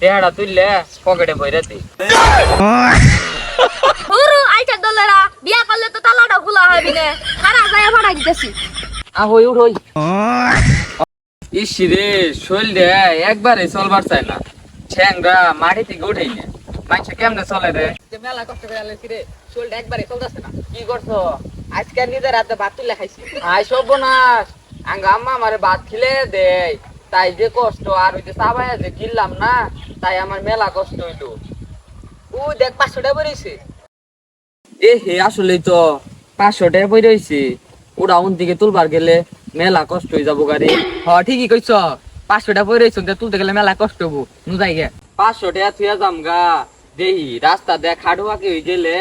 টেহাড়া তুললে পকেটে বইরা দি। হুরু আইটা দলেরা বিয়া করলে তো তালাটা খোলা হবি না, খারা যায় ভাড়া দিতেছি। হই উঠই। ইস রে, শৈল দে একবারে চলবার চাই না, ঠ্যাংরা মাটি থেকে উঠেই না। মানুষে কেমনে চলে রে? মেলা কষ্ট করে আনছি রে, শরীরটা একবারে চলতেছে না। কি করছো? আজকে নিজের হাতে ভাত তুলে খাইছি। আই সর্বনাশ, আঙ্গ আম্মা আমারে ভাত খিলে দেয়, তাই যে কষ্ট। আর ওই যে চাবাইয়া যে কিনলাম না, তাই আমার মেলা কষ্ট হইলো। ও দেখ 500 টাকা বেরিয়েছে। এ হে, আসলেই তো 500 টাকা বই রয়েছে। ওরা উন দিকে তুলবার গেলে মেলা কষ্ট হয়ে যাবো গাড়ি। ঠিকই কইছ, 500 টাকা বেরিয়েছে, তুলতে গেলে মেলা কষ্ট হবো। নুজাই গে 500 টাকা থুয়া যামগা, দেহি রাস্তা দেখ খাড়ুয়াকে হয়ে গেলে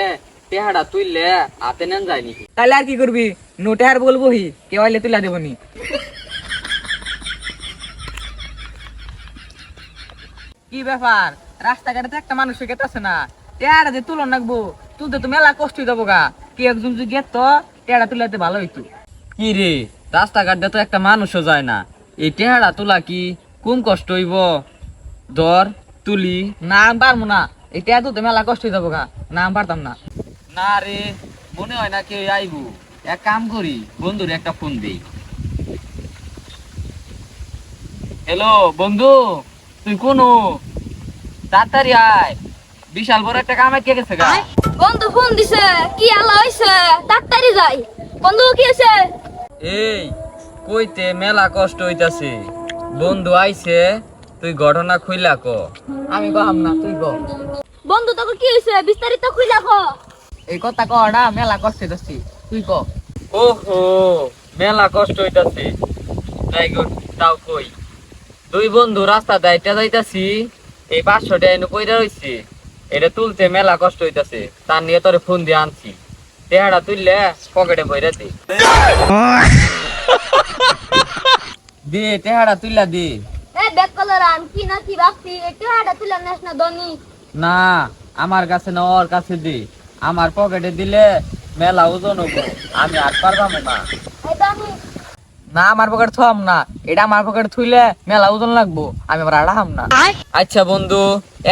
টেহাড়া তুললে হাতে নেন যায় নাকি। তাহলে আর কি করবি, নোটে আর বলবো কেউ আইলে তুলে দেবনি। কি ব্যাপার, রাস্তাঘাটে তো একটা মানুষ গেতেছে না, টেয়ারা যে তুলন রাখবো, তুলতে তো মেলা কষ্ট হয়ে যাবো গা। কি একজন যদি গেত টেয়ারা তুলাতে ভালো হইতো। কি রে, রাস্তাঘাট দিয়ে তো একটা মানুষও যায় না, এই টেহাড়া তোলা কি কম কষ্ট হইব? ধর তুলি। না আমি পারবো না, এই টেয়া তুলতে মেলা কষ্ট হয়ে যাবো গা, না আমি পারতাম না। না রে, মনে হয় না কেউ আইবো। এক কাম করি, বন্ধুর একটা ফোন দেই। হ্যালো বন্ধু, তুই কোন? তাড়াতাড়ি আয়, বিশাল বড় একটা কামে কে গেছে গা। বন্ধু ফোন দিছে, কি আলা হইছে, তাড়াতাড়ি যাই। বন্ধু কি আছে? এই কইতে মেলা কষ্ট হইতাছে, বন্ধু আইছে, তুই ঘটনা খুইলা ক। আমি কহাম না, তুই কহ। বন্ধু তোকে কি হইছে, বিস্তারিত খুইলা কো। এই কথা কহ না, মেলা কষ্ট হইতাছি, তুই কহ। ওহো, মেলা কষ্ট হইতাছে, তাই গো, তাও কই। দুই বন্ধু রাস্তা দাইটা যাইতাছি, এই 500 টাকা এনে কইরা রইছে, এটা তুলতে মেলা কষ্ট হইতাছে, তার নিয়ে তোরে ফোন দিয়ে আনছি। টেহাড়া তুললে পকেটে বইরা দে। দে টেহাড়া তুললা দে। এ ব্যাক কলার আন, কি না কি ভাবছি, একটু হাড়া তুলে নেস না দনি। না, আমার কাছে না, ওর কাছে দে। আমার পকেটে দিলে মেলা ওজন হবো, আমি আর পারবাম না। এই দনি। না আমার পকেট থম না, এটা আমার পকেট থুইলে মেলা ওজন লাগবো, আমি আবার আড়াহাম না। আচ্ছা বন্ধু,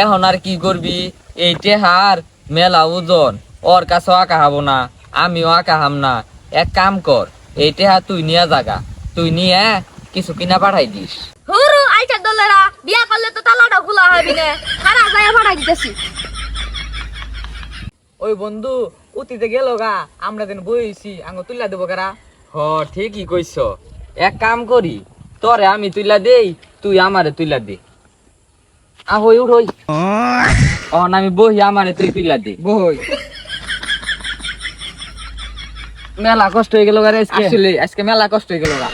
এখন আর কি করবি? এই টেহার মেলা ওজন, ওর কাছেও আঁকা হবো না, আমিও আঁকা হাম না। এক কাম কর, এই টেহা তুই নিয়ে জাগা, তুই নিয়ে কিছু কিনা পাঠাই দিস। হুরু আইটা দলেরা বিয়া করলে তো তালাটা খোলা হবি না, খারা যায় ভাড়া দিতেছি। ওই বন্ধু উতিতে গেল গা, আমরা দিন বইছি আঙ্গ তুইলা দেবো কারা। হ, ঠিকই কইছ। এক কাম করি, তোরে আমি তুইলা দেই, তুই আমারে তুইলা দে। আহই উঠই। অন আমি বহি, আমারে তুই তুইলা দে। বই মেলা কষ্ট হয়ে গেল গারে আজকে। আসলে আজকে মেলা কষ্ট হয়ে গেল গা।